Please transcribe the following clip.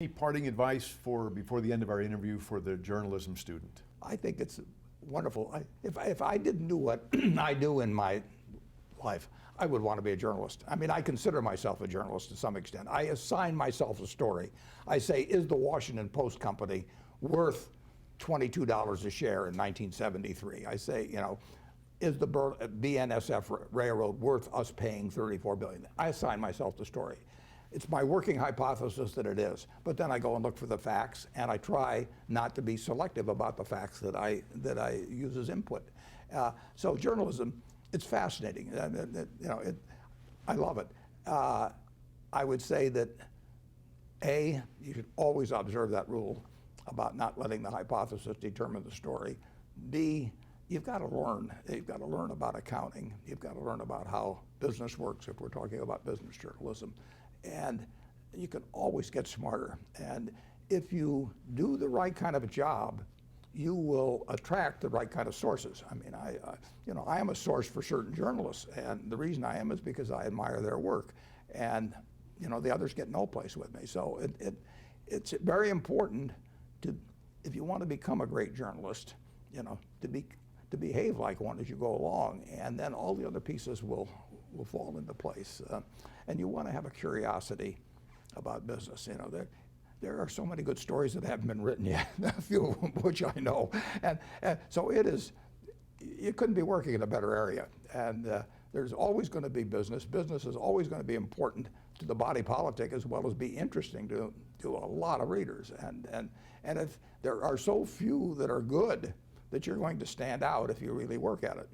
Any parting advice for before the end of our interview for the journalism student? I think it's wonderful. If I didn't do what I do in my life, I would want to be a journalist. I mean, I consider myself a journalist to some extent. I assign myself a story. I say, is the Washington Post Company worth $22 a share in 1973? I say, you know, is the BNSF Railroad worth us paying $34 billion? I assign myself the story. It's my working hypothesis that it is, but then I go and look for the facts, and I try not to be selective about the facts that I use as input. So journalism, it's fascinating. You know, I love it. I would say that A, you should always observe that rule about not letting the hypothesis determine the story. B, you've got to learn. You've got to learn about accounting. You've got to learn about how business works if we're talking about business journalism. And you can always get smarter. And if you do the right kind of a job, you will attract the right kind of sources. I mean, you know, I am a source for certain journalists, and the reason I am is because I admire their work, and you know, the others get no place with me. So it's very important to, if you want to become a great journalist, you know, to behave like one as you go along, and then all the other pieces will fall into place. And you want to have a curiosity about business. You know, there are so many good stories that haven't been written yet, a few of them which I know. And so it is, you couldn't be working in a better area. And there's always going to be business. Business is always going to be important to the body politic as well as be interesting to a lot of readers. And if there are so few that are good, that you're going to stand out if you really work at it.